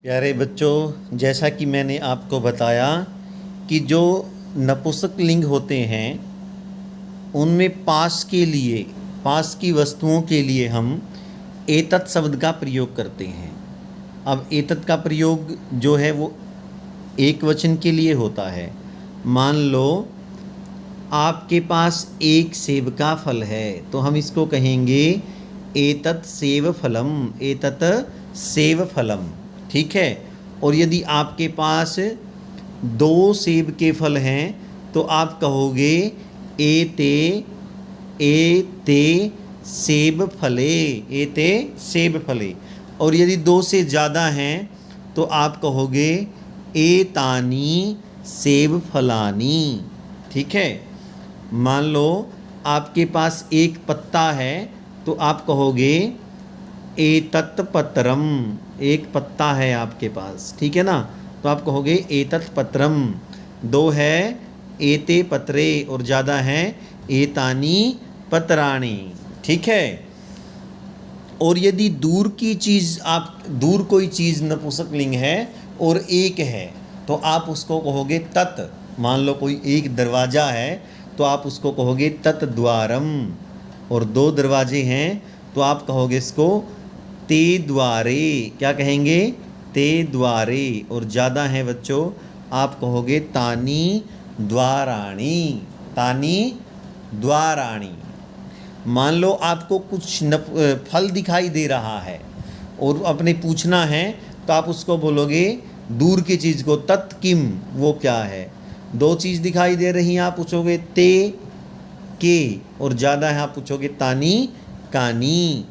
प्यारे बच्चों, जैसा कि मैंने आपको बताया कि जो नपुंसक लिंग होते हैं उनमें पास की वस्तुओं के लिए हम एतत् शब्द का प्रयोग करते हैं। अब एतत् का प्रयोग जो है वो एक वचन के लिए होता है। मान लो आपके पास एक सेब का फल है तो हम इसको कहेंगे एतत् सेब फलम, एतत् सेब फलम। ठीक है। और यदि आपके पास दो सेब के फल हैं तो आप कहोगे एते एते सेब फले, एते सेब फले। और यदि दो से ज़्यादा हैं तो आप कहोगे एतानी सेब फलानी। ठीक है। मान लो आपके पास एक पत्ता है तो आप कहोगे एतत् पत्रम, एक पत्ता है आपके पास, ठीक है ना, तो आप कहोगे एतत् पत्रम। दो है एते पत्रे और ज़्यादा है एतानी पत्राणी। ठीक है। और यदि दूर कोई चीज़ नपुंसक लिंग है और एक है तो आप उसको कहोगे तत्। मान लो कोई एक दरवाज़ा है तो आप उसको कहोगे तत् द्वारम। और दो दरवाजे हैं तो आप कहोगे इसको ते द्वारे। क्या कहेंगे? ते द्वारे। और ज़्यादा है बच्चों, आप कहोगे तानी द्वाराणी, तानी द्वाराणी। मान लो आपको कुछ फल दिखाई दे रहा है और अपने पूछना है तो आप उसको बोलोगे दूर की चीज़ को तत् किम, वो क्या है। दो चीज़ दिखाई दे रही हैं आप पूछोगे ते के, और ज़्यादा है आप पूछोगे तानी कानी।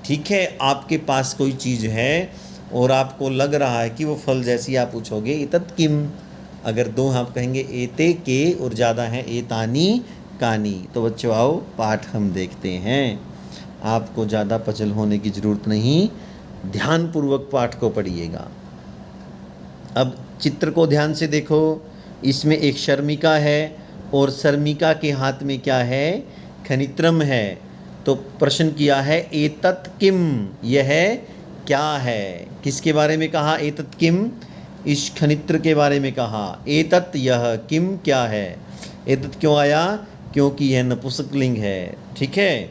ठीक है। आपके पास कोई चीज़ है और आपको लग रहा है कि वो फल जैसी, आप पूछोगे एतत् किम। अगर दो आप कहेंगे एते के और ज़्यादा है एतानी कानी। तो बच्चों आओ पाठ हम देखते हैं। आपको ज़्यादा पजल होने की ज़रूरत नहीं, ध्यानपूर्वक पाठ को पढ़िएगा। अब चित्र को ध्यान से देखो। इसमें एक शर्मिका है और शर्मिका के हाथ में क्या है? खनित्रम है। तो प्रश्न किया है एतत् किम, यह क्या है। किसके बारे में कहा? एतत् किम, इस खनित्र के बारे में कहा। एतत् यह, किम क्या है। एतत् क्यों आया? क्योंकि यह नपुंसक लिंग है। ठीक है।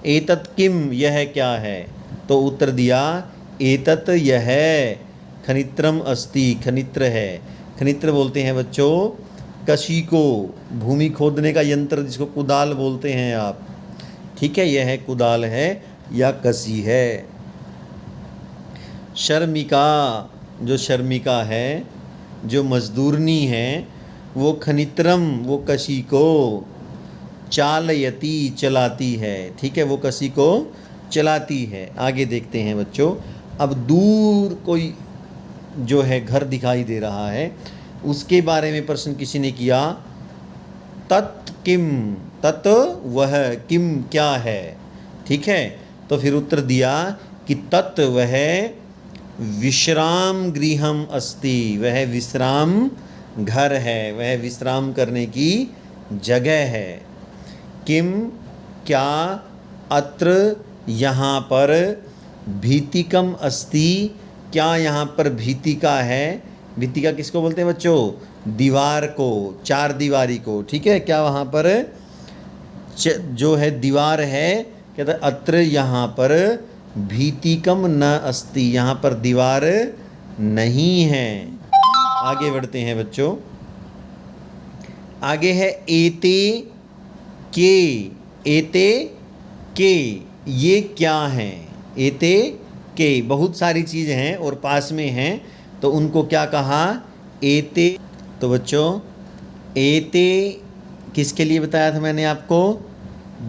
एतत् किम, यह क्या है। तो उत्तर दिया एतत् यह खनित्रम अस्ति, खनित्र है। खनित्र बोलते हैं बच्चों कशी को, भूमि खोदने का यंत्र जिसको कुदाल बोलते हैं आप। ठीक है। यह कुदाल है या कसी है। शर्मिका, जो शर्मिका है, जो मजदूरनी है, वो खनित्रम, वो कशी को चालयती, चलाती है। ठीक है। वो कसी को चलाती है। आगे देखते हैं बच्चों। अब दूर कोई जो है घर दिखाई दे रहा है, उसके बारे में प्रश्न किसी ने किया तत् किम, तत् वह, किम क्या है। ठीक है। तो फिर उत्तर दिया कि तत् वह विश्राम गृहम अस्ति, वह विश्राम घर है, वह विश्राम करने की जगह है। किम क्या, अत्र यहाँ पर, भीतिकम अस्ति, क्या यहाँ पर भीतिका है। भीतिका किसको बोलते हैं बच्चों? दीवार को, चार दीवारी को। ठीक है। क्या वहाँ पर जो है दीवार है, कहते अत्र यहाँ पर भीतिकम न अस्ति, यहाँ पर दीवार नहीं है। आगे बढ़ते हैं बच्चों। आगे है एते के, एते के ये क्या हैं। एते के बहुत सारी चीज़ें हैं और पास में हैं तो उनको क्या कहा? एते। तो बच्चों एते किसके लिए बताया था मैंने आपको?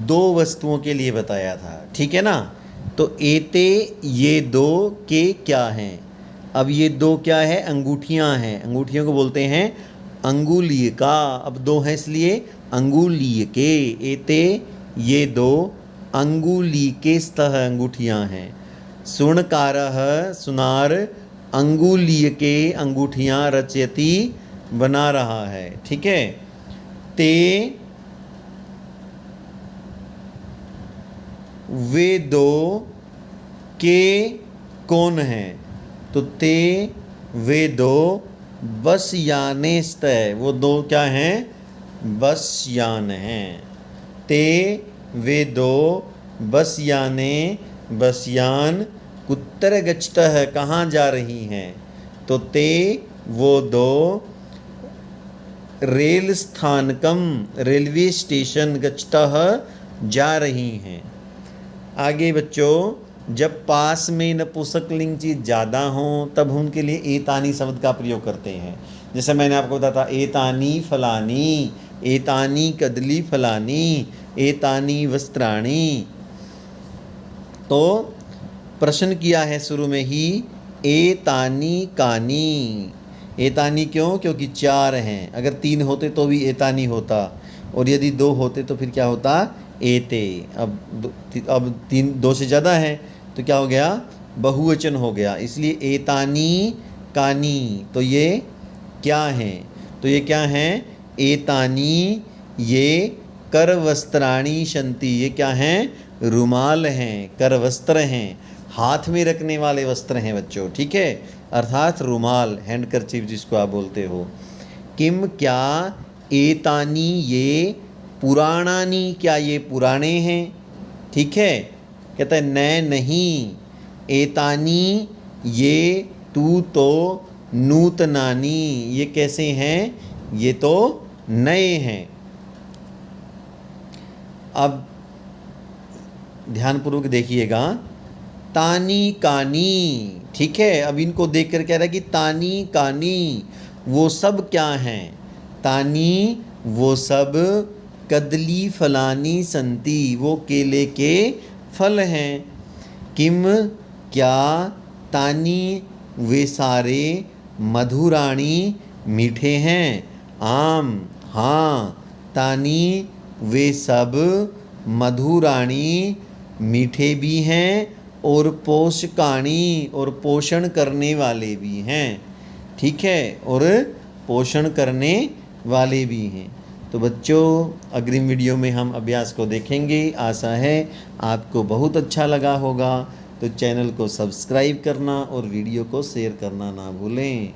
दो वस्तुओं के लिए बताया था। ठीक है ना। तो एते ये दो, के क्या हैं। अब ये दो क्या है? अंगूठियां हैं। अंगूठियों को बोलते हैं अंगुलीय का। अब दो हैं इसलिए अंगुलीय के। एते ये दो अंगुली के स्तः, अंगूठियां हैं। सुवर्णकारः, सुनार, अंगुलीय के, अंगूठियां, रचयति, बना रहा है। ठीक है। ते वे दो के कौन हैं? तो ते वे दो बस यानेस्त, वो दो क्या हैं? बस यान हैं। ते वे दो बस याने बस यान कुत्र गच्छतः, कहाँ जा रही हैं? तो ते वो दो रेल स्थानकम, रेलवे स्टेशन गच्छतः, जा रही हैं। आगे बच्चों, जब पास में नपुंसकलिंग चीज़ ज़्यादा हों तब उनके लिए एतानी शब्द का प्रयोग करते हैं। जैसे मैंने आपको बताया था, एतानी फलानी, एतानी कदली फलानी, एतानी वस्त्राणी। तो प्रश्न किया है शुरू में ही, एतानी कानी। एतानी क्यों? क्योंकि 4 हैं। अगर 3 होते तो भी एतानी होता, और यदि 2 होते तो फिर क्या होता? एते। अब 2 से ज़्यादा है तो क्या हो गया? बहुवचन हो गया। इसलिए एतानी कानी, तो ये क्या हैं? तो ये क्या हैं? एतानी ये करवस्त्राणी सन्ति, ये क्या हैं? रुमाल हैं, करवस्त्र हैं, हाथ में रखने वाले वस्त्र हैं बच्चों, ठीक है, अर्थात रुमाल, हैंडकरचीफ जिसको आप बोलते हो। किम क्या एतानी ये पुराणानी, क्या ये पुराने हैं? ठीक है, कहता है नए नहीं, एतानी ये तू तो नूतनानी, ये कैसे हैं? ये तो नए हैं। अब ध्यानपूर्वक देखिएगा, तानी कानी, ठीक है। अब इनको देख कर कह रहा है कि तानी कानी वो सब क्या हैं? तानी वो सब कदली फलानी संति, वो केले के फल हैं। किम क्या तानी वे सारे मधुराणी मीठे हैं? आम हाँ, तानी वे सब मधुराणी मीठे भी हैं और पोषकाणी और पोषण करने वाले भी हैं, ठीक है, और पोषण करने वाले भी हैं। तो बच्चों, अग्रिम वीडियो में हम अभ्यास को देखेंगे। आशा है आपको बहुत अच्छा लगा होगा। तो चैनल को सब्सक्राइब करना और वीडियो को शेयर करना ना भूलें।